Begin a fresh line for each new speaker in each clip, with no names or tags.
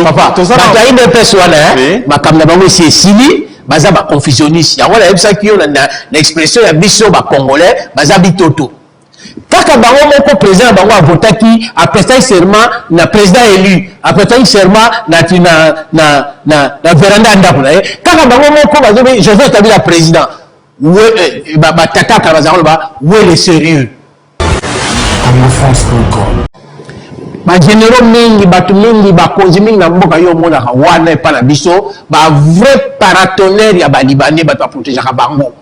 papa bataille de personnes makamna bango c'est sili baza ba confusionniste ya wala yebisa ki na l'expression ya biso ba congolais baza bitoto kaka bango moko président bango a votaki a presté serment na président élu a presté serment na véranda ndako na kaka bango moko bazo je veux établir la président ba tata ka baza ba où est le sérieux ba généraux mingi batu mingi ba konzi mingi na mboka yo mona ka wana pa na biso ba vrai paratonnerre ya ba libanais ba protéger ka bango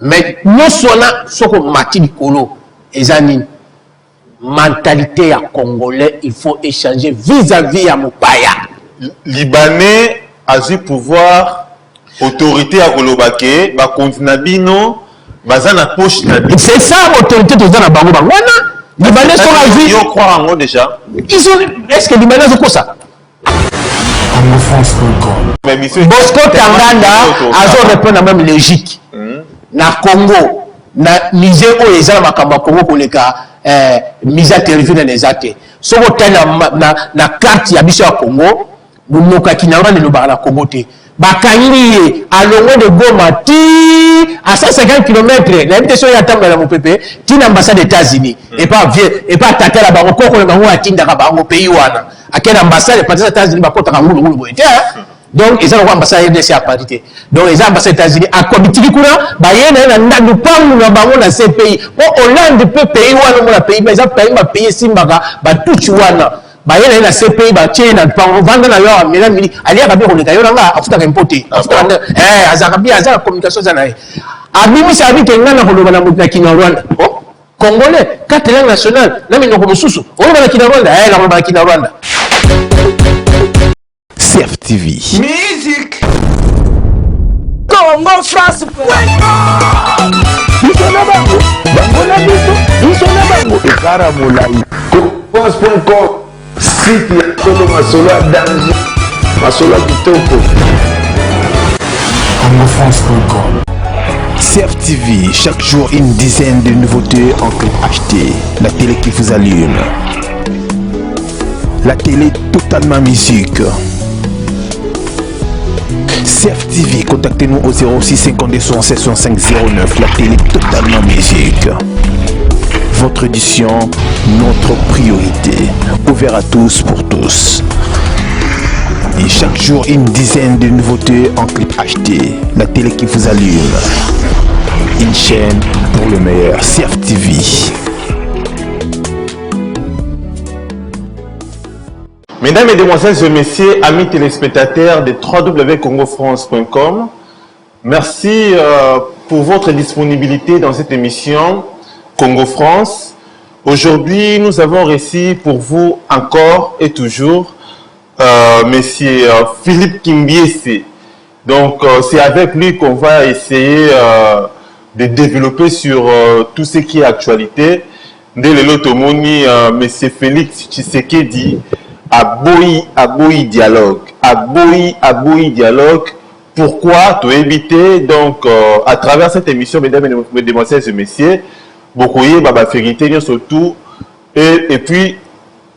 mais non seulement soko mati likolo ezani mentalité ya congolais il faut échanger vis-à-vis ya mopaya
libanais a eu pouvoir autorité à kolobake ba kontinabino baza na poche na bi
c'est ça autorité to na bango bango wana libanais sont la vie
yo croire en eux déjà
ils sont est-ce que libanais sont comme ça
mais monsieur
Bosco Tanganda azo répondre à même logique na Congo na Niger o ezala makamba Congo koleka mise à territoire na ezate soko tala na carte ya biso ya Congo bunoka kinarwa le ba na Congo te bakangi alongo de Goma ti à 150 km l'invitation ya tamba na mopepe ti na ambassade des États-Unis et pas tata la bango koko na ngo atinda ka bango pays wana akena ambassade des États-Unis bakota ka ngulu boete donc ils ont ambassade RDC à parité donc les ambassades des États-Unis à Kobitiki kuna bayena na ndandu pangu na bango na ces pays o Hollande peut pays wana mo na pays mais ça pays simbaka ba tuchi wana bayena na ces pays ba tchena pango vanda na yo mela mili alia ka biko leka yo nga afuta ka importer afuta azaka bien azaka communication za na abimi sa bi kenga na koloba na mutu na Rwanda congolais quatre langues nationales na minoko mususu o ba na Rwanda na ba na Rwanda
CFTV.
Musique Congo France
Site ya Congo Masolo à danger Masolo kitoko CongoFrance.com. CFTV, chaque jour une dizaine de nouveautés en clip acheté. La télé qui vous allume. La télé totalement musique. CFTV, contactez-nous au 06 52 76 65 09. La télé totalement musique. Votre édition, notre priorité. Ouvert à tous pour tous. Et chaque jour, une dizaine de nouveautés en clip acheté. La télé qui vous allume. Une chaîne pour le meilleur. CFTV.
Mesdames, Mesdemoiselles et Messieurs, amis téléspectateurs de www.congofrance.com, merci pour votre disponibilité dans cette émission Congo France. Aujourd'hui, nous avons reçu pour vous encore et toujours Monsieur Philippe Kimbiese. Donc, c'est avec lui qu'on va essayer de développer sur tout ce qui est actualité. Dès le Lotomoni, Monsieur Félix Tshisekedi aboyi dialogue. Aboyi dialogue. Pourquoi? Pour éviter, donc, à travers cette émission, mesdames, mesdemoiselles et messieurs, beaucoup de vérité, surtout, et puis,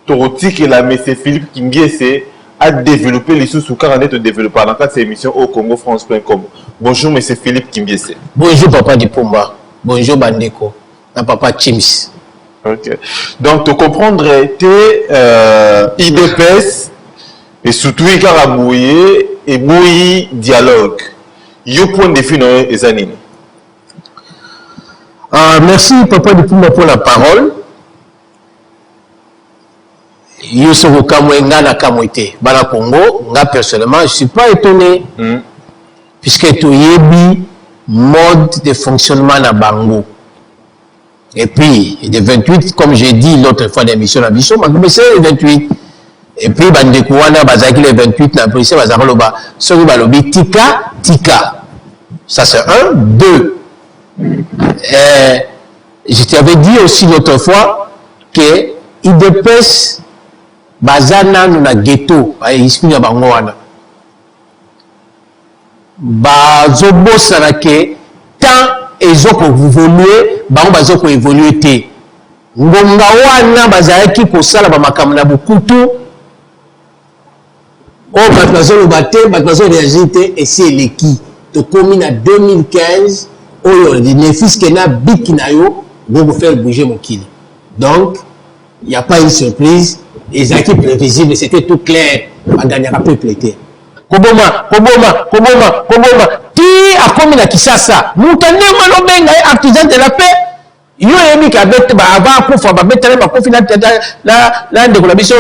Torotik et la Monsieur Philippe Kimbiese a développé les sous-sous-carnet de développement dans cette émission au CongoFrance.com. Bonjour, Monsieur Philippe Kimbiese.
Bonjour, Papa Dipomba. Bonjour, Bandeko. Papa Chims.
Ok. Donc, tu comprendrais IDPS et surtout Ikarabouye et Boyi dialogue. Yo point de vue dans les années.
Merci, Papa Dipomba, pour la parole. Yo soko kamwe ngana kamwete. Bana Congo, nga personnellement, je ne suis pas étonné. Puisque tu yebi mode de fonctionnement na bango. Et puis, de 28, comme j'ai dit l'autre fois d'émission, la mission, c'est 28. Et puis, Bandekouana, Bazaki, les 28, la police, Bazaroloba, Sori Balobi, Tika. Ça, c'est un. Deux. Je t'avais dit aussi l'autre fois que IDPS, Bazana, nous na ghetto, Ispina Bangoana. Bazobo Sarake, tant ezoko évoluer bango bazoko évoluer te ngonga wana bazalaki kosala ba makambo na bukutu Oh, Batmazo le batté, Batmazo réagité, et c'est l'équipe. De commune en 2015, oh, les fils qui n'a big nayo, vont vous faire bouger mon kill. Donc, il n'y a pas une surprise. Les équipes prévisibles, c'était tout clair. On gagnera peu plété. Koboma. Qui a commis la Kishasa? Moutane Malobenga, artisan de la paix. Yo yemi ka bet ba avant pour faire ba betale ba confina la de la biso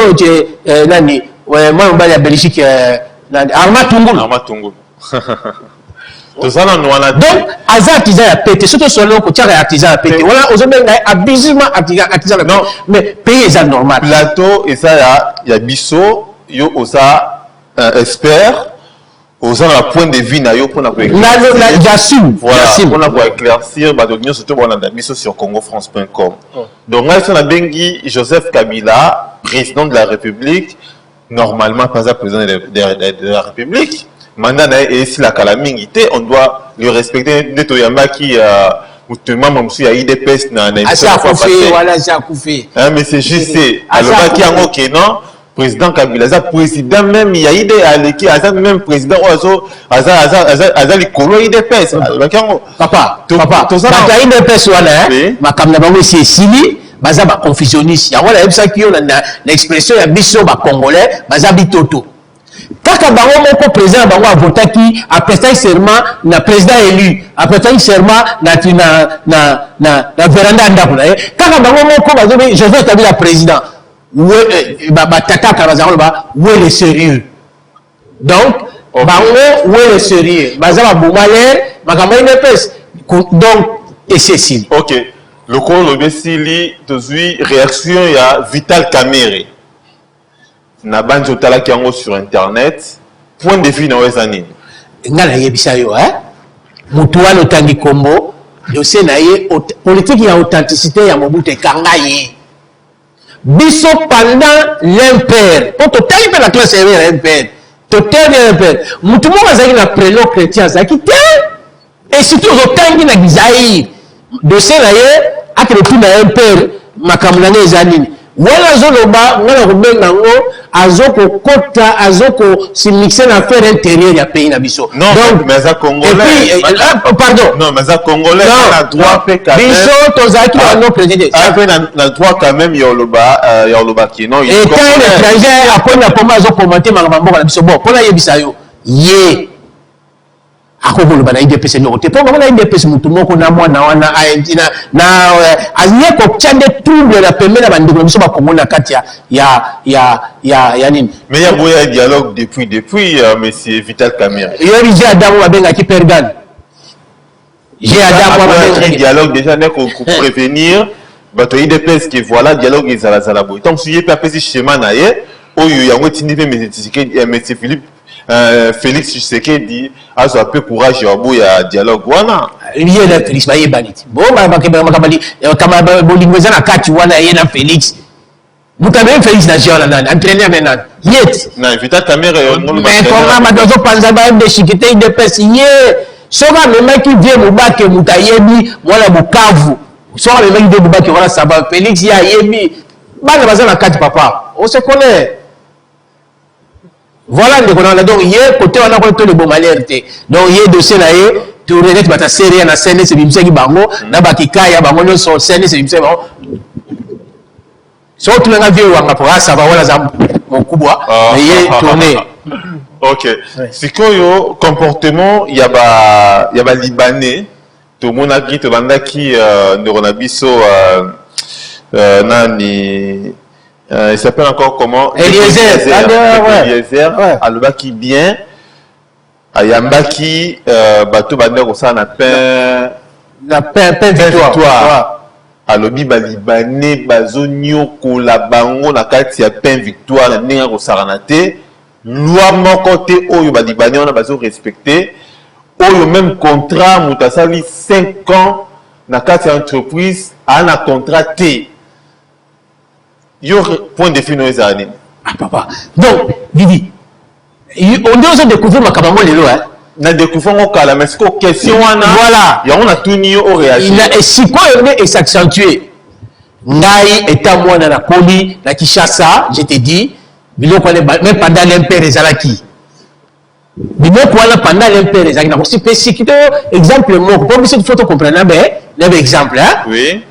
nani moi on va la Belgique Arma Tungulu.
Tout ça là nous on a
donc artisan a pété surtout sur le côté artisan a pété voilà aujourd'hui abusivement artisan non mais pays est normal
plateau et ça il y a biso yo osa expert osant la point de vue na yo pour
j'assume
pour éclaircir bah de surtout on a mis sur congofrance.com. Donc là on a bengi Joseph Kabila, président de la République, normalement pas président de la République. Mandat et si la calamité on doit le respecter neto yamba qui mutement mamsu ya IDPS na
voilà ça coupé
mais c'est juste alors qui en OK non président Kabila, ça président même il y a idée à l'équipe, même président Oazo, Azali Kolo IDPS.
Papa, tout ça. Quand IDPS voilà, ma caméra va aussi Sili, baza ba confusionniste. Ya voilà ça qui on a l'expression ya biso ba congolais, baza bitoto. Kaka bango moko président bango a voté qui a presté serment na président élu, a presté serment na véranda ndakula. Kaka bango moko bazo Joseph Kabila président. Où est le sérieux? Donc, où est le sérieux? Donc, et c'est si.
Ok. Le col le Bessili, réaction, il y a Vital Kamere. Nabanjo Talakiango sur Internet. Point de vue dans les années.
Ngala yebisayo, hein? Mutuwa no tangi kombo. Yose na ye, politique ya authenticité ya Mobutu Kangaye. Biso pendant l'impère. Pour total la classe est l'impère. Total l'impère. Moutoumou azaki na prélo chrétien azaki te. Et surtout autant na gizaïr. De cela y a que le tout na impère makamulane ezanini. Wala zoloba ngala kubenga ngo azoko kota azoko si mixer na affaire intérieure ya pays na biso.
Non, donc mais ça congolais.
Et puis pardon.
Non, mais ça congolais on a droit fait quand même.
Biso tozaki na président.
Après na droit quand même yoloba qui non.
Et quand l'étranger après na comment azoko commenter makambo na biso bon. Pona yebisa yo. Ye akoko loba na IDPS note po ngona IDPS mutu moko na mwana wana ayentina na azie ko tchande trouble la pemela bandiko biso ba kongola kati ya nini
mais il y a boya dialogue depuis monsieur Vital Kamere
yo j'ai Adam babenga ki pergan j'ai Adam babenga
dialogue déjà n'est qu'on prévenir bato IDPS qui voilà dialogue ezala boy tant suye pe apesi schéma na ye oyo yango tindi pe monsieur Philippe Félix Tshisekedi a un peu courage il y a dialogue wana
il y a Félix baye baniti bon makabali kama bolingweza na kati wana yena Félix mutabe Félix na jona nani entraîneur maintenant yet
na Vital Kamere
mais comment madozo panza ba de chikite de pes ye soba le mec qui vient mubake mutayebi wala Bukavu soba le mec de mubake wala saba Félix ya yebi bana baza na kati papa on se connaît. Voilà donc hier côté on a côté le bon malheureté donc hier dossier là tu regardes bata série na scène c'est bimse ki bango na bakikaya bango no so scène c'est bimse bango so tu nga vieux wanga pour ça va wala za mokubwa hier tourner.
OK sikoyo comportement ya ba libanais to mona ki to banda ki ndorona biso nani il s'appelle encore comment
Eliezer
alobaki bien ayambaki bato bandeko ça na pain victoire alobi balibane bazonyokola bango na kati ya pain victoire na ndenge kosala te loi moko te oyo balibane wana bazo respecter oyo même contrat moto asali 5 ans na kati ya entreprise ana contrat te. Yo point de vue nos années.
Ah papa. Donc Didi, on doit découvrir ma kabamo lelo hein.
Na découvrir mon kala mais c'est question wana.
Voilà.
Ya on a tout ni au réagir.
Il a et si quoi et s'accentuer. Ngai étant moi na Koli, na Kinshasa, je te dis biloko wana même pendant l'impère ezalaki biloko wana pendant l'impère ezalaki na kosi pe sikito exemple moko po biso faut comprendre na exemple hein
oui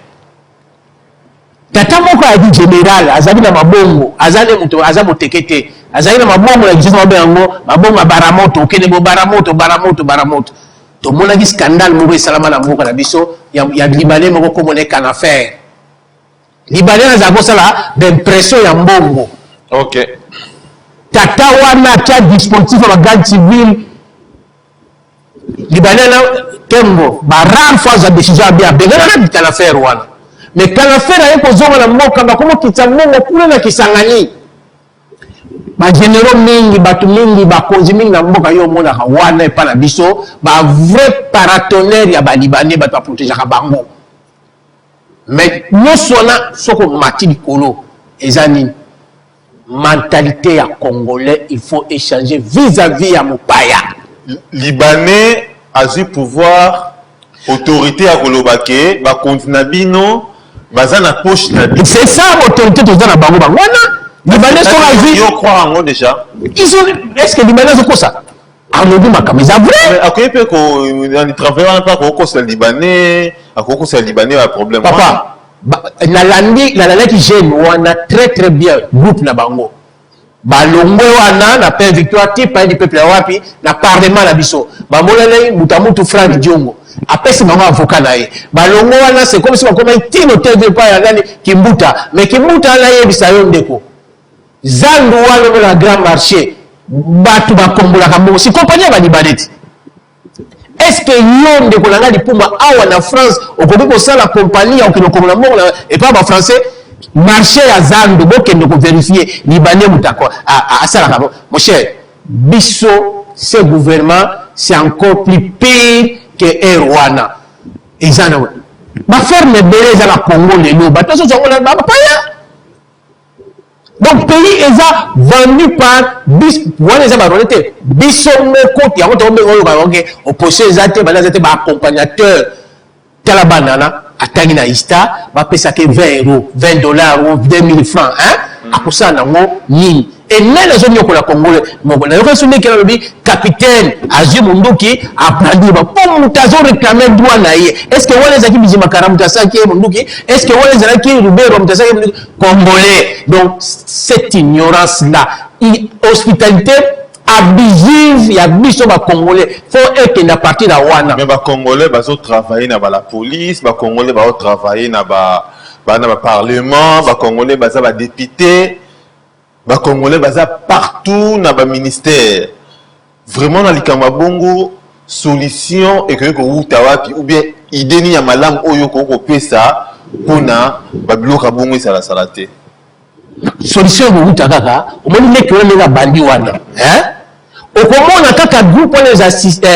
tata moko a dit général azali na mabongo azali muto azamotekete azali na mabongo na biso mabe yango mabongo baramoto okene bo baramoto to mona ki scandale moko esalama na mboka na biso ya libanais moko komone kana affaire libanais na zakosala d'impression ya mbongo.
OK.
Tata wana ta dispositif à la garde civile libanais na tembo ba rare fois za décision bien na kana affaire wana mais kana affaire yako zonga na mboka ba komo kitambongo kule na kisangani ba généraux mingi batu mingi ba konzi mingi na mboka yo mona ka wana epa na biso ba vrai paratonnerre ya ba libanais ba protéger ka bango mais nous sona soko mati likolo ezani mentalité ya congolais il faut échanger vis-à-vis à mopaya
libanais a eu pouvoir autorité à kolobake ba kontinabino baza na poche na
c'est ça autorité to na bango bango wana libanais sont la vie
yo croire en eux déjà
ils sont est-ce que libanais sont ça en nous ma camisa vrai
akoye pe ko on travaille pas ko c'est libanais akoko c'est libanais a problème
papa na landi qui jeune wana très bien groupe na bango balongwe wana na paix victoire type du peuple wapi na parlement na biso bamona na mutamutu Frank Diongo apesi bango avocat na ye balongwe wana c'est comme si bakoma tino TV pa ya nani Kimbuta mais Kimbuta na ye bisayo ndeko zandu wana na grand marché batu bakombola kambo si compagnie ba libanais. Est-ce que yon de kolanga lipuma awa na France okoki kosala compagnie ya okinokomola mbongo et pas ba français marché ya zandu bokende ko vérifier libanais mutako asala kabo mon cher biso ce gouvernement c'est encore plus pire que Rwanda ezana ba ferme beleza la Congo lelo bataso zongola ba paya. Donc pays est vendu par bis wana za baronete biso moko ya moto oyo ba onge opposé ezate bana zate ba accompagnateur tala banana atangi na ista ba pesa ke 20 €, 20 $ ou 2000 francs hein akosa nango nini et nene zo nyoko la congolais moko na yoka sunne kela lobi capitaine Aji Munduki aplandi ba pour mutazo réclamer droit na ye est-ce que wale zaki bizima karamuta saki Munduki est-ce que wale zaki Rubero mutasa congolais. Donc cette ignorance là hospitalité abusive ya biso ba congolais faut être na partie la wana
mais ba congolais bazo travailler na ba la police ba congolais ba travailler na ba parlement ba congolais baza ba député ba congolais baza partout na ba ministère vraiment na likamba bongo solution et que ko utawapi ou bien idée ni ya malamu oyo ko pesa pona ba bloka bongo ça la salate
solution ko utakaka omoni lekelo nga bandi wana hein okomona kaka groupe les assistants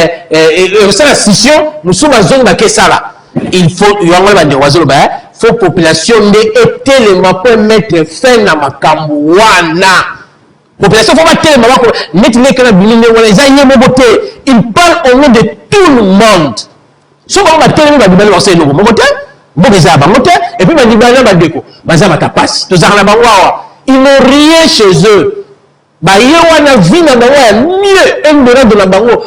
ça la scission musuma zonga kesala il faut yango bandi wazolo ba faut population de tellement pour mettre fin na makambo wana population faut pas tellement ko mettre lekelo bilinde wala zaye mobote il parle au nom de tout le monde so ba tellement ba bibali wasa eloko mobote bokeza bangote et puis ba libana ba deko baza matapasi to zakana bango ils n'ont rien chez eux ba yewana vina bango mieux endora de la bango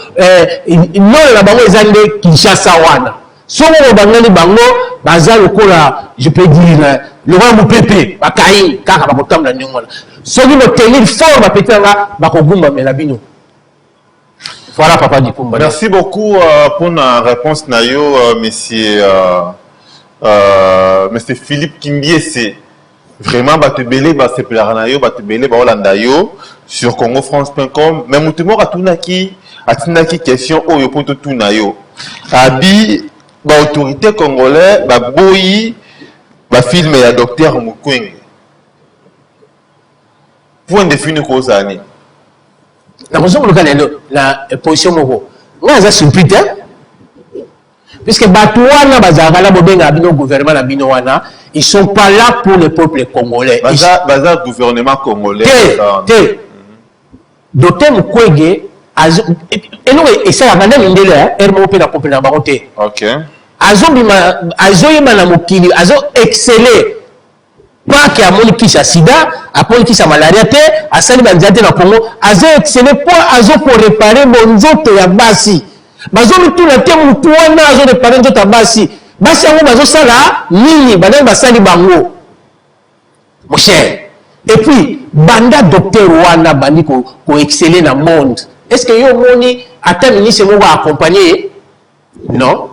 non la bango ezande Kinshasa wana so ngo bangani bango baza lokola je peux dire le roi Mupepe bakai kaka bakotamla ndingona so ki tenir fort ba petanga bakogumba melabino. Voilà papa Dikumba.
Merci beaucoup pour la réponse nayo monsieur monsieur Philippe Kimbiese. Vraiment bate belé ba se plara nayo bate belé ba olanda yo sur congofrance.com mais mutumo atunaki question oyo poto tunayo abi ba autorité congolais ba boyi ba film ya docteur Mukwege point définir cause ani
la raison pour laquelle la position moko nga za surpris puisque batouana bazakala bobenga bino gouvernement na bino wana ils sont pas là pour le peuple congolais
baza gouvernement congolais
docteur Mukwege et nous et ça va même indele hermo pe na peuple na baroté
OK
azo yema na mokili azo exceller pas que amoni kisa sida aponi kisa malaria te asali banzate na Congo azo excellé point azo pour réparer bonzoto ya basi bazo mituna te mutu wana azo réparer nzoto ya basi yango bazo sala nini badali basali bango mon cher. Et puis banda docteur wana bandi ko exceller dans monde. Est-ce que yo moni ata ministre mo va accompagner? Non.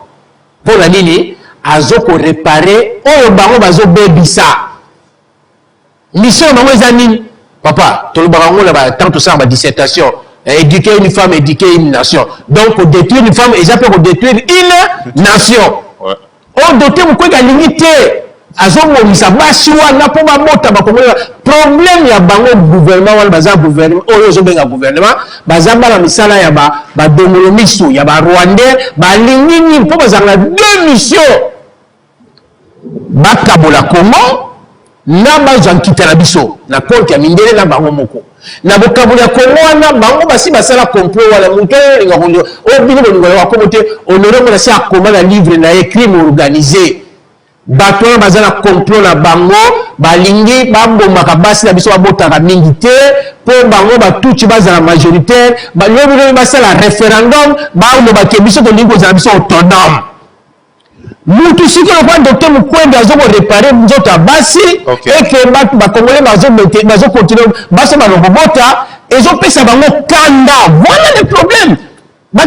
Pour la nini azo ko réparer oyo bango bazo bebisa. Mission bango ezani papa to le bango la tant tout ça en dissertation éduquer une femme éduquer une nation. Donc pour détruire une femme et ça peut détruire une nation. Ouais. Oh docteur mo ko ga limité azomo misabasi wana po babota bakongola problème ya bango gouvernement wana baza gouvernement oyo zo benga gouvernement baza bala misala ya ba dongolo misu ya ba rwandais ba lingini po bazanga deux missions bakabola Congo na bazankita na biso na compte ya mindele na bango moko na bokabola Congo wana bango basi basala complot wala muto nga kondo o bino bongola wa komote honoré mo na si akoma na livre na écrit organisé bato bazala complot na bango balingi bambomaka basi na biso babotaka mingi te po bango batuti bazala majoritaire balobi basala référendum balobaki biso tolingi kozala biso autonome mutu siki lokwa docteur Mukwende azo ko réparer nzoto ya basi eke bato bakongole bazo continuer baso balobota ezopesa bango kanda. Voilà le problème. Mon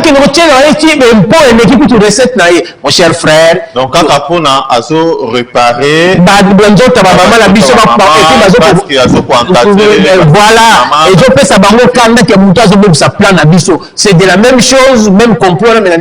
cher frère,
donc quand Kapona a réparé c'est de la même chose, même complot mais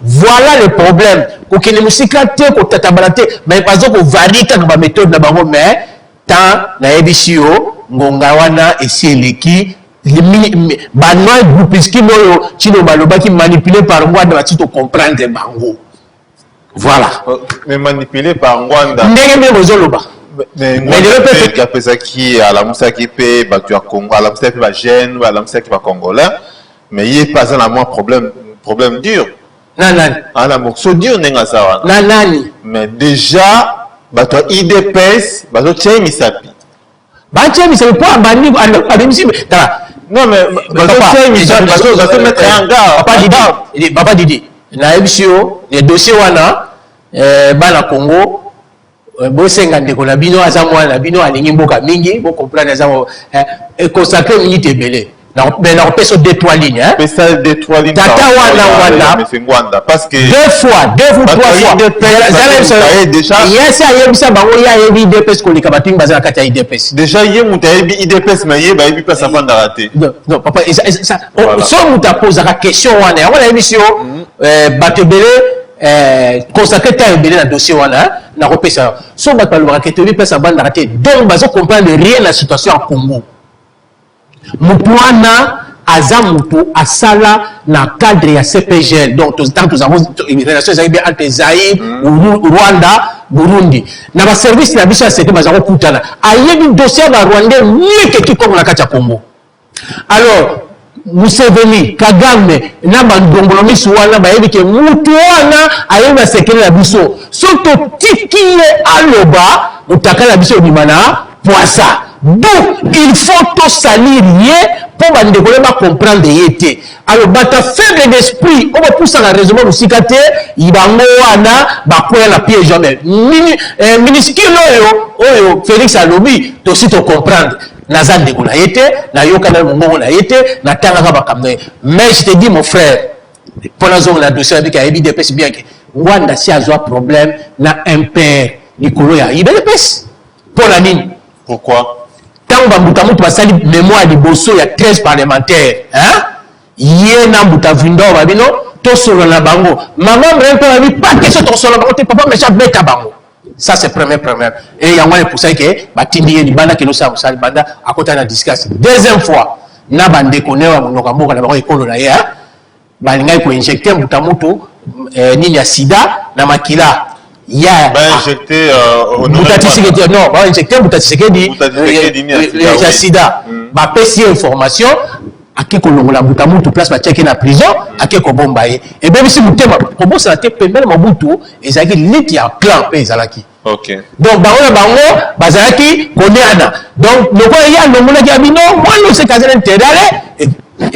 voilà le problème. Pour que les musicatés ko tatabalate mais pas ko varika na méthode na bango mais tant na ebisio ngonga wana eseleki banoi groupiski moyo chino baloba qui manipulé par moi de batito comprendre bango. Voilà.
Mais manipulé par Rwanda.
Ndenge bozoloba.
Mais le peuple qui à la Moussa qui paie batu à Congo, à la Moussa qui va gêne, à la Moussa qui va congolais, mais il est pas un moins problème dur.
Nanani.
Ah la morceau dur n'est ça.
Nanani.
Mais déjà, bato IDPS, bato tient misapi.
Bato misapi pas bani ademisi.
Non mais bato tient misapi, bato mettre en garde.
Papa Didi. Na ebisio, les dossiers wana bana Congo bosenga ndeko na bino aza mwana bino alingi mboka mingi bo comprendre aza consacrer minute ebele. Mais on peut se détoiler, hein?
Mais ça détoiler.
Tata Wanda,
parce que
deux fois, 3 fois. Déjà. Yes, il y a ça, il y a IDPS qu'on est capable de baser à IDPS.
Déjà, il y a IDPS, mais il y a pas ça va rater.
Non, papa, ça. Si on t'a posé la question, on a émission, Batebele, consacré à un dossier, on a repéré ça. Si on va pas le raqueter, il peut ça va rater. Donc, on comprend rien la situation en Congo. Mupwana azamutu asala na cadre ya CPGL donc tant nous avons une relation entre Zaïre, Rwanda, Burundi na ba service na biso c'était bazako kutana ayebi dossier ba Rwandais mike ki Congo na kati ya Congo. Alors Museveni Kagame na bandongolo misu wana bayebi ke mutu wana ayebi sekele na biso soto tikiye aloba utakala biso bimana poisa. Donc, il faut tout salir pour comprendre yété. Alors, bata faible d'esprit, on va pousser la raison de sikate, il va moana, bakoya la piège jamais. Minuscule oyo, Félix Alobi, tu aussi te comprendre. Nazal de Goula yété, na yokana mongo na yété, na tanga bakamne. Mais je te dis, mon frère, pour la zone, la dossier avec un IDP, c'est bien que Rwanda, si a un problème, na impère, Nicolo ya IDPS. Pour la ligne.
Pourquoi?
Tant que tu as sali mémoire de Bosso, il y a 13 parlementaires. Hein? Yé na mbuta vindo babino, to solo na bango. Maman brento a dit pas question to solo bango, te papa me cha beta bango. Ça c'est première. Et il y a un pour ça que batindi ni banda que nous sommes sali banda à côté na discuss. Deuxième fois, na bande konewa mnoka mboka na bango ekolo na ya. Balinga ko injecter mbuta mutu nini ya sida na makila. il y a
injecté
Boutati Sekedi non ba injecté Boutati Sekedi ya sida ba pesi information ake kolongola Moutamutu place ba checker na prison ake ko bomba ye et bien si mutema ko bossa la te pembele Mobutu ezaki liti ya clan pe ezalaki.
OK.
Donc bango bazalaki koneana. Donc loko ya longola ki abino moi no se kazel intérêt et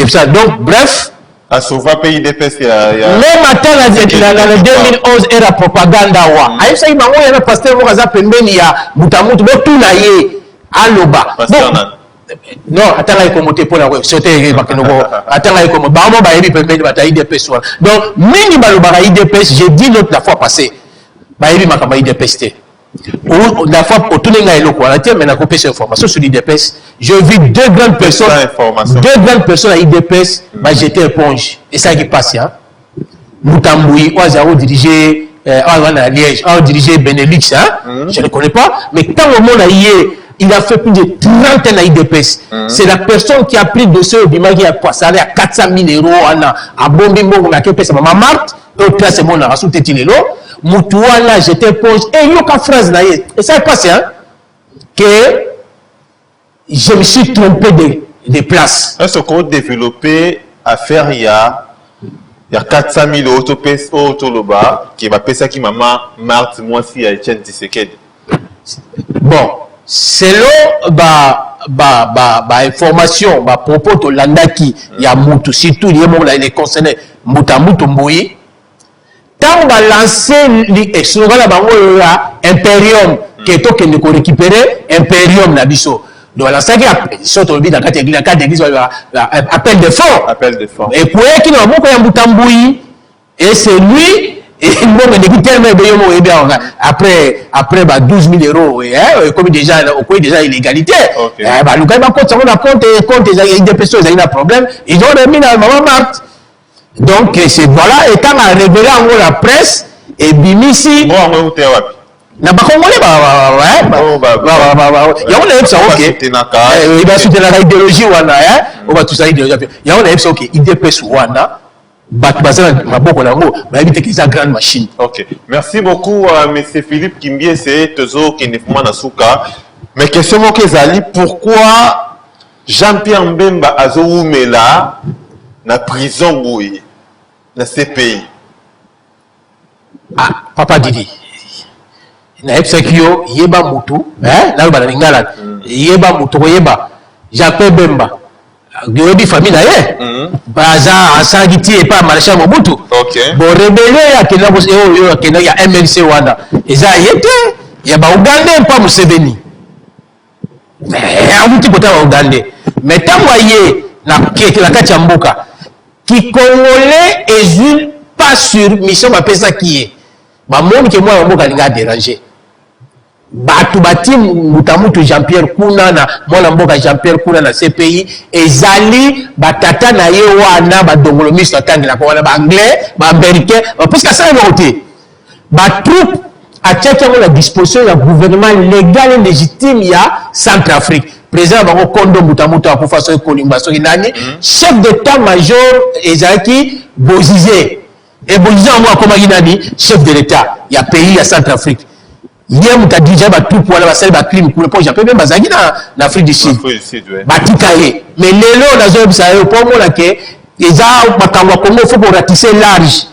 ça donc bref
à sauver pays DPS
même matin la 2011 era propaganda wa aisa ibango ya pasteur mo kaza pembeni ya Moutamutu bo tuna ye aloba. Non, attends, il commenté pour la sauter attends, il commenté. Bah, moi, bah, il peut mettre bataille IDPS. Donc, minimal bataille IDPS, j'ai dit l'autre la fois passée. Bah, il m'a dit IDPS. La fois au tout le monde est là, mais la copie sur information sur l'IDPS. J'ai vu deux grandes personnes à IDPS, bah, j'étais éponge. Et ça qui passe, hein. Moutamboui, Oazao dirigé, Liège, dirigé Benelux, hein. Je ne connais pas, mais tant le monde a il a fait plus de 30 ans à IDPS. C'est la personne qui a pris de ce bima qui a passé à 400 000 euros à Bombimbo, on a fait ça. Maman Marthe, et puis c'est mon arasou tétilelo. Moutouana, j'étais poche. Et il y a une phrase là. Et ça est passé, hein, que je me suis trompé de place.
Est-ce qu'on a développé à faire il y a 400 000 euros autoloba qui va payer ça qui maman Marthe, moi aussi, à Etienne Tshisekedi.
Bon. Selon information, propos de l'andaki, il y a Moutou, surtout les concernés, Moutamutu Mboui, tant on va lancer Imperium, qui est token de récupérer Imperium Nabiso. Donc, la saga, surtout le dans la carte d'église, appel de fonds. Et pour qui n'a pas Moutamboui, et c'est lui. Et après 12 000 euros, comme déjà illégalité, des personnes ont un problème, ils ont remis dans Maman Marthe. Donc, c'est voilà, et quand on a révélé en la presse, et Bimissi, n'a pas congolais, il y a un ça, ok. Il va soutenir l'idéologie, on va tout ça, idéologie. Il y a un ça, ok. Il dépêche, grande machine.
Ok. Merci beaucoup, M. Philippe Kimbie, c'est Tezo Kenefuma Nasuka. Mais question que Zali, pourquoi Jean-Pierre Mbemba Azoumela na prison bouille, na CPI?
Ah, Papa Didi. Na Epsekio, Yeba Moutou, hein, là, on va Yeba Moutou, Yeba, Jean-Pierre Mbemba. Gobi famille d'ailleurs. Baza Sangiti et pas Marshal Mobutu.
OK.
Bon rébellion il y a MLC Wanda. Et ça y était, il y a Ougandais pas Museveni. Un petit peu de Ougandais. Mais tant voyez la Kachamboka qui congolais et pas sur mission ma pesa qui est. Ba monde que moi on m'a dérangé. Batu bati Moutamutu Jean-Pierre Kuna na mwana mboka Jean-Pierre Kuna na CPI ezali batata na ye wana badongolo miso atangela ko wana ba anglais ba américain parce que ça est voté ba troupe a tchèque la disposition du gouvernement légal et légitime ya Centrafrique président bango Kondo Moutamutu akufa so kolimba so nani chef d'état-major ezaki Bozizé et Bozizé moi comme nani chef de l'état ya pays ya Centrafrique. Hier, nous avons déjà tout pour aller à crime pour le point. J'ai même bazagi en Afrique du Sud. Batikaye. Mais les lots, on a pour moi là que les arbres, Congo, faut pour ratisser large.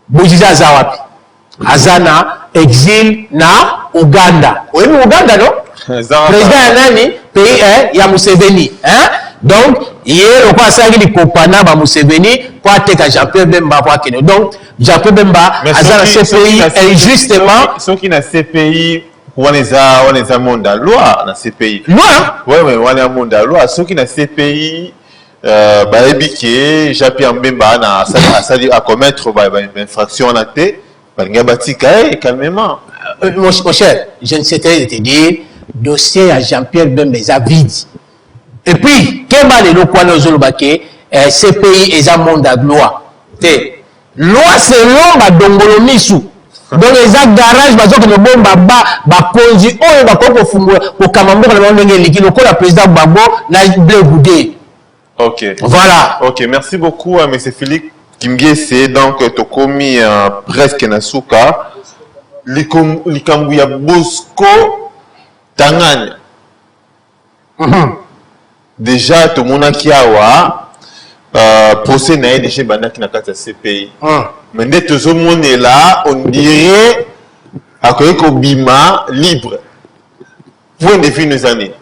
Bojiza Zawapi. Azana, exil na Ouganda. Oui, Ouganda, non? Président Nani, pays, il y a Museveni. Donc, hier, on passe à l'île Kopana, Museveni, pour attaquer Jean-Pierre Bemba, pour Kenya. Donc, Jean-Pierre Bemba, Azana CPI, injustement.
Ceux qui n'ont CPI, on est à monde à loi, dans CPI.
Loi?
Oui, mais on est à monde à loi. Ceux qui n'ont CPI, Jean-Pierre Bemba a commettre une infraction en acte, calmement.
Mon cher, je ne sais pas te dire, dossier à Jean-Pierre Bemba est vide. Et puis, quel est le point de Zolobake, CPI est un monde à loi. Loi, c'est l'homme Dongolo Missou. Donc, les actes garage, parce que le bon baba, conduit, on va pour Kamambo, le président Babo, n'a blé boudé.
Ok.
Voilà.
Ok, merci beaucoup à M. Philippe Kimbie. C'est donc Tokomi presque Nasuka. likambu ya Bosco Tangana. Déjà tout le monde qui a procès n'a déjà bandé qui n'a qu'à CPI. Mais dès tout ce monde est là, on dirait à quoi Bima libre. Point de vue nos années.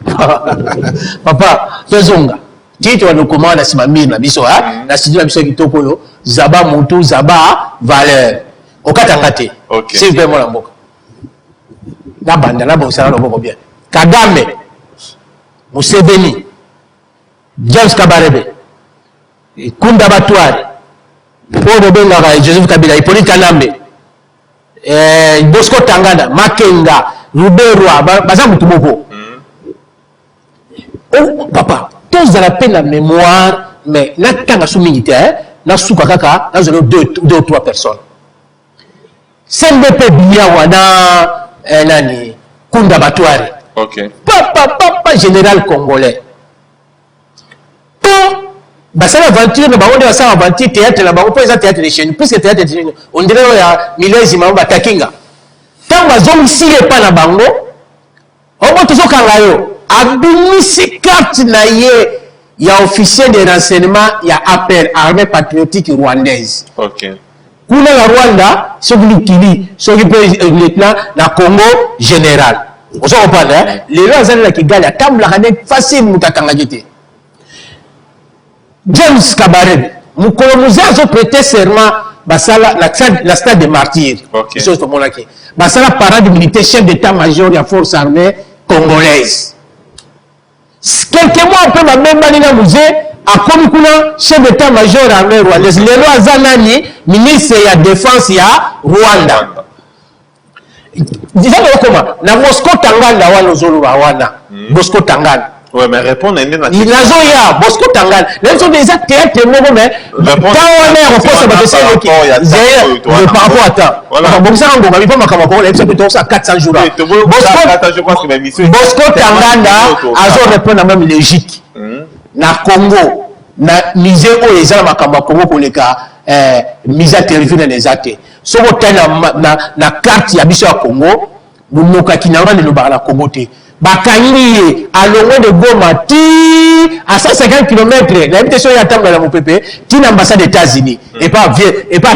Papa, Tozonga. Tu as nous comment la simamine na biso ha na sidi na biso kitoko yo zaba mutu zaba valeur. Okatakate. C'est vraiment la mboka. Na banda na bosala na boko bien. Kagame. Museveni. James Kabarebe. Kunda Batwari. Paul Benga Joseph Kabila Hippolyte Kanambe. Bosco Tangana, Makenga, Ruberwa, baza mutu moko. Oh papa, tous à la peine la mémoire, mais là quand on soumis na souka kaka, là on a deux ou trois personnes. CNDP Biyawa na nani Kunda Batwari.
OK.
Papa général congolais. Basala aventure na baonde basala aventure théâtre la baonde pour théâtre de chaîne puisque théâtre de chaîne on dirait ya milezi mamba takinga tant bazomi sile pa na bango omo tozokanga yo abimisi carte na ye ya officier de renseignement ya APR armée patriotique rwandaise.
OK.
Kuna la Rwanda soki kili soki lieutenant na Congo général on s'en parle hein les gens zali la Kigali atambla kane facile mutakanga jete. James Kabarebe, nous avons prêté serment la stade des martyrs.
Okay.
Basala parade militaire, chef d'état-major de la force armée congolaise. Quelques mois après, ma même manina musée, a commis chef d'état-major armée rwandaise. Les lois Zanani, ministre de la défense ya Rwanda. Disons comment, na Bosco Tangana wana zolo wana. Bosco Tangana.
Ouais, mais répondre à une
il a zoya Bosco Tangana. Les gens déjà théâtre mogo mais quand on est en poste de ça le par rapport à ça. Voilà. Bon ça on va pas makamako les plutôt ça 400 jours. Bosco Tangana a répondre même logique. Na Congo na misé o ezala makamako ko leka mise terrifique dans les actes. So na carte ya biso ya Congo munoka kinanga le ba Congo te. Bakangi à l'ongwe de Goma ti à 150 km l'invitation ya tamba la mopepe ti l'ambassade des États-Unis et pas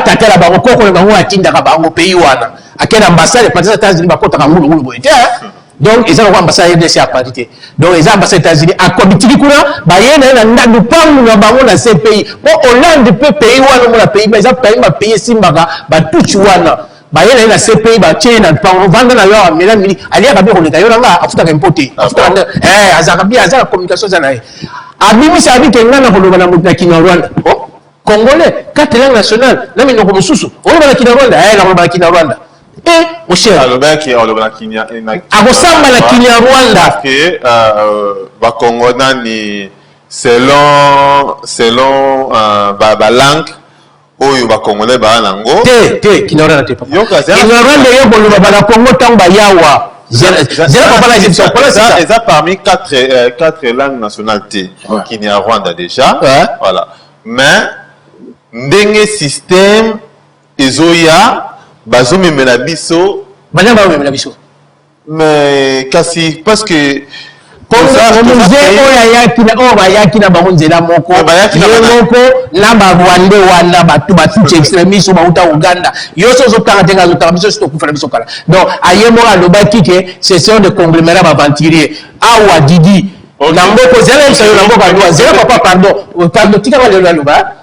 tata la bango koko le bango atinda ka bango pays wana akena ambassade des États-Unis ba kota ka ngulu boite donc ils ont ambassade de à parité donc les ambassades des États-Unis a comité kuna ba yena na ndandu pangu na bango na ces pays bon Hollande peut pays wana mo la pays mais ça pays simbaka ba tuchi wana ba yena na CPI ba tchena pango vanda na yo amela mili alia ka bi ko leka yo nga afuta ka importer afuta azaka bi azaka communication za na ye abimi sa bi kenga na ko lobana mutina kina Rwanda oh congolais quatre langues nationales na mi ndoko mususu o lobana kina Rwanda na lobana kina Rwanda mon cher
lobana kina
akosamba na kina Rwanda
que ba Congo nani selon ba langue oyo ba Congolais ba nango
te kinorana te papa kinorana yo bolo ba Congo tamba yawa zela papa la Égypte
ça parmi quatre langues nationales qui n'y a Rwanda déjà voilà mais ndenge système ezoya bazo memela biso
banya ba memela biso
mais kasi parce que
bayaki na bango nzela moko na barwande wana bato batuti extrémiste bauta Uganda yo so ozotanga te nga azotanga biso sitokufela biso kala donc aye moko alobaki ke session de conglomérat baventurier awa didi na mboko zela bisayo na mboko alwa zela papa pardon tikaka lelo aloba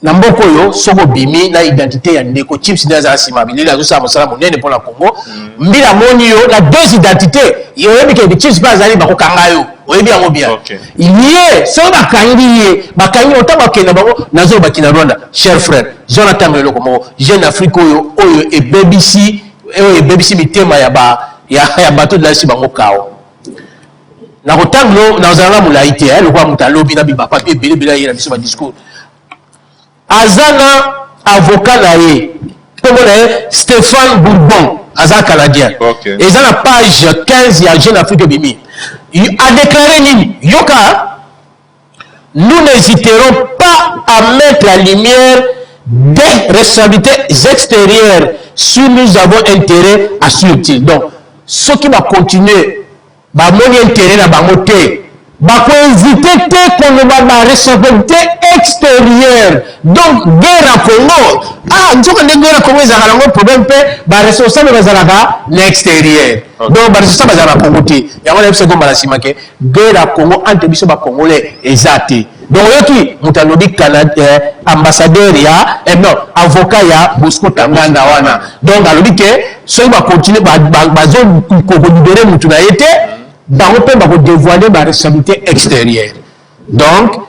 na mboko oyo soko bimi na identité ya ndeko chips ndaza asima bilili azosala mosala monene pour la Congo mbila moni yo na deux identités yo yebi ke chips pas ali bakokanga yo oyebi yango bien lié so bakangi otaba kenda bango nazo bakina Rwanda cher frère Jonathan Meloko mo jeune Afrique oyo e BBC mitema ya bato de la sibango kao na kotanglo na ozanga mulaite le kwa mutalobi na biba papier bila yena biso ba discours azana avocat na ye Stéphane Bourbon aza canadien et dans la page 15 ya Jeune Afrique Bimi a déclaré nini yoka nous n'hésiterons pas à mettre la lumière des responsabilités extérieures si nous avons intérêt à suivre. Donc, ceux qui vont continuer, bah, mon intérêt dans ma moté, bah, pour éviter qu'on ait la responsabilité extérieure. Donc, guerre à Congo. Ah, nous avons une guerre à Congo, ils ont un problème, bah, responsable de l'extérieur. Donc, bah, responsable de Congo. Il y a un second balasimake. Guerre à Congo, entre les Congolais, exact. Donc, il y a un ambassadeur, non, avocat, il y a Bosco Tanganda. Donc, il y a ceux qui vont continuer, libérer on peut dévoiler la responsabilité extérieure. Donc,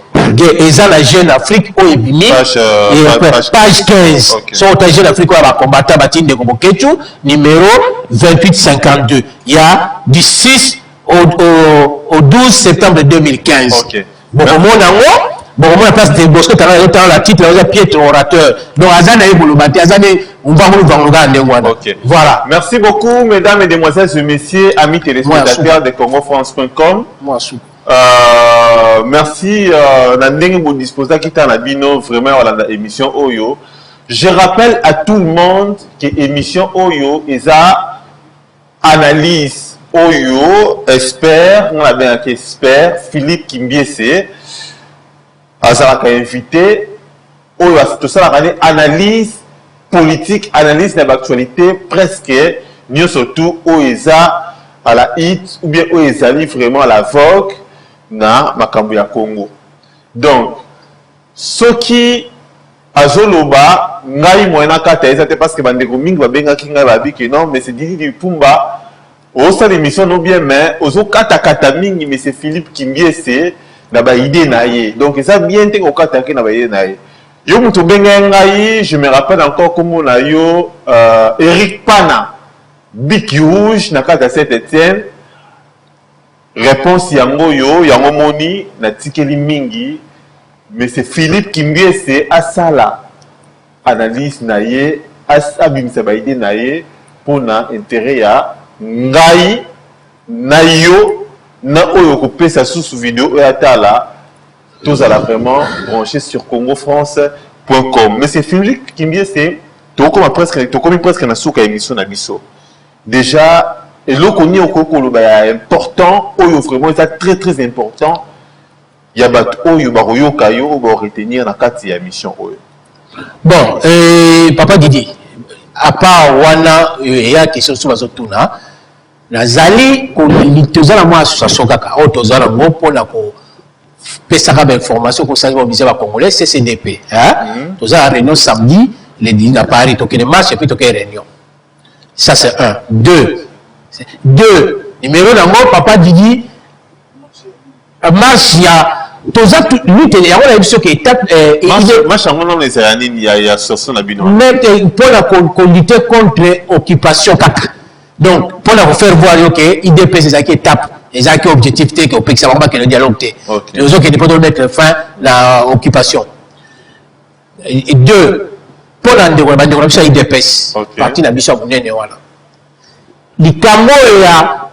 et ça, la Jeune Afrique, au Ebimi, page 15. Sur la Jeune Afrique, on va combattre Batine de Kobokechu, numéro 2852. Il y a du 6 au 12 septembre 2015. Bon, bon, on place de Bosco, tu as la titre, on a piètre orateur. Donc, Azana et Bouloubati, Azana, on va vous regarder. Voilà.
Merci beaucoup, mesdames, mesdemoiselles et messieurs, amis téléspectateurs de CongoFrance.com. Merci, Nandeng vous disposez qui est bino vraiment à l'émission Oyo. Je rappelle à tout le monde que l'émission Oyo est à analyse Oyo, expert, on a bien un expert, Philippe Kimbiese. Azara invité tout ça la analyse politique, analyse de l'actualité presque mieux surtout OESA à la hit ou bien OESA vraiment à la vogue na makambo ya Congo. Donc ce qui azoloba ngai moyena kata ezate parce que bandeko mingi babenga kinga babi que non mais c'est Didi Pumba au sein l'émission non bien mais ozo kata kata mingi mais c'est Philippe Kimbiese na ba idée na ye. Donc ça bien te ko kataki na ba idée na ye. Yo mutu benga ngai, je me rappelle encore comment na yo Eric Pana Big Rouge na kata Saint-Étienne. Réponse yango yo yango moni na tikeli mingi mais c'est Philippe Kimbiese asala analyse na ye asabimisa ba idée na ye pour na intérêt ya ngai na yo na oyo kopesa sous vidéo et atala tous à la vraiment branché sur congofrance.com. Mais c'est Philippe Kimbiese tokomi presque na suka émission na biso. Déjà et lo koni okoko ba important oyo vraiment c'est très très important. Ya bat oyo ba yoka yo ba retenir na kati ya mission oyo.
Bon, papa Didi, à part wana ya question sur bazotuna nazali ko litozala moi association kaka o tozala ngo pona ko pesaka ba information ko sali mobiliser ba congolais CCDP hein tozala réunion samedi le 10 à Paris tokene marche et puis tokene réunion. Ça c'est un. Deux numéro nango papa Didi marche ya toza lutte ya on a émission qui étape
marche en non les années il y a association na bino
mais pour la lutter contre occupation kaka. Donc, pour leur faire voir que l'IDP, c'est ça qui étape, c'est ça qui est objectif, que ça va pas que le dialogue. Les autres qui ne peuvent mettre fin à l'occupation. Et deux, pour l'indépendance, c'est l'IDPS. Parti de la mission de Nénéwana. Les Camo et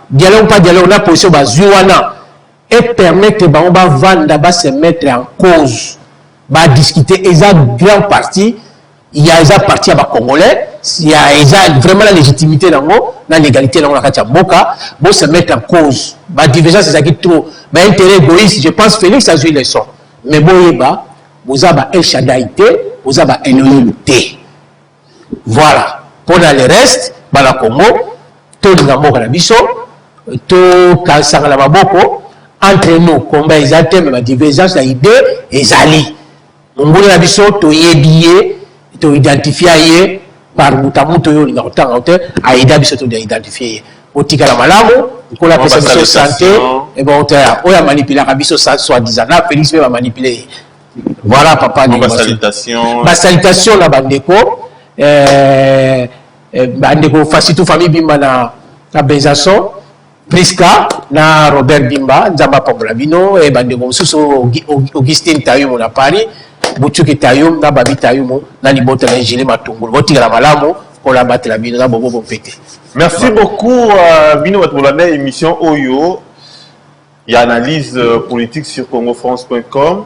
dialogue, pas dialogue, la position de Zouana et permettre que on va vendre, se mettre en cause, va discuter, et ça, grande partie, il y a des partis à Congolais. Il y a vraiment la légitimité dans la légalité dans la Boka, bon se mettre en cause. La divergence, c'est ça qui est trop. Mais intérêt égoïste, je pense que Félix a joué les sons. Mais bon, vous avez un chadaïté, vous avez une unité. Voilà. Pour le reste, dans le Congo, tout le monde a biso, tout le monde entre nous, combat exact, mais la divergence, l'idée, est ali. On voulait la biso, tout y est billet, tout identifié, par mutamuto yo linga otanga ote aida biso to identifier otika la malamu ko la personne de santé et bon on a manipulé la biso soit disant là Félix va manipuler. Voilà papa
ni salutation
la bandeko bandeko Fasitou famille Bimba na Benzason Priska na Robert Bimba Nzamba Pambrabino et bandeko suso Augustine Tayumo na Paris Boutuki Tayum na Babi Tayumo na libota na Gilles Matungulu botika la malamu pour la battre la bino na bobo pété.
Merci beaucoup bino batbolanda émission Oyo. Il y a analyse politique sur congofrance.com.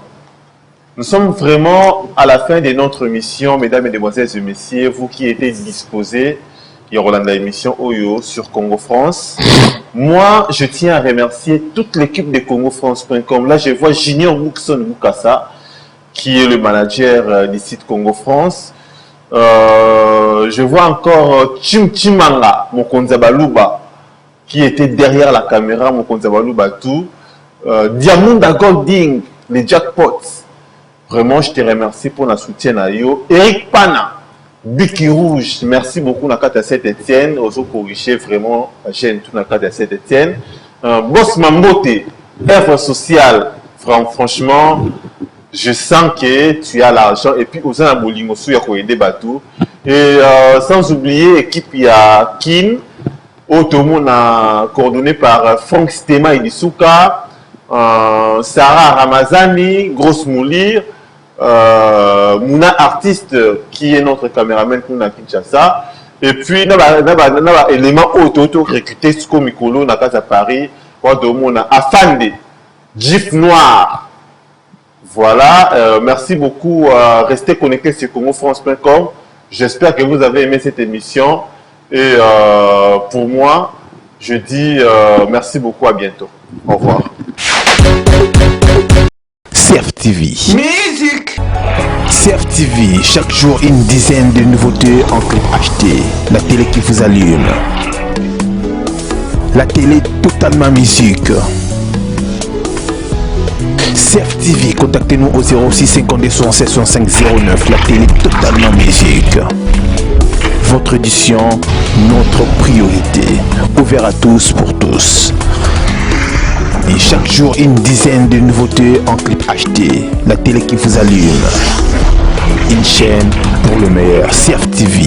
Nous sommes vraiment à la fin de notre émission, mesdames, mesdemoiselles et messieurs, vous qui étiez disposés, il y aura l'émission Oyo sur Congo France. Moi, je tiens à remercier toute l'équipe de CongoFrance.com. Là, je vois Junior Wuxon Mukasa, qui est le manager du site Congo France. Je vois encore Chimanga Mokonzabaluba, qui était derrière la caméra, Mokonzabaluba tout. Diamunda Golding, les jackpots. Vraiment, je te remercie pour la soutien à yo. Eric Pana, Biki Rouge, merci beaucoup Nakata Saint-Etienne. Oso corriger vraiment la chaîne tout Nakata Saint-Etienne. Boss Mambote, œuvre sociale. Franchement, je sens que tu as l'argent. Et puis, Osa Bolingo Sou ya koyede batou. Et sans oublier l'équipe, il y a Kim, coordonné par Franck Stema et Dissouka. Sarah Ramazani, Grosse Moulir, Mouna Artiste qui est notre caméraman pour la Kinshasa. Et puis, il y a un élément auto recruté sur Mikolo, dans la Paris, Afande, Gif Noir. Voilà, merci beaucoup. Restez connectés sur CongoFrance.com. J'espère que vous avez aimé cette émission. Et pour moi, je dis merci beaucoup, à bientôt. Au revoir.
CFTV.
Musique.
CFTV, chaque jour une dizaine de nouveautés en clip acheté. La télé qui vous allume. La télé totalement musique. CFTV, contactez-nous au 06 52 76 65 09. La télé totalement musique. Votre édition, notre priorité. Ouvert à tous pour tous. Et chaque jour, une dizaine de nouveautés en clip acheté. La télé qui vous allume. Une chaîne pour le meilleur. CFTV.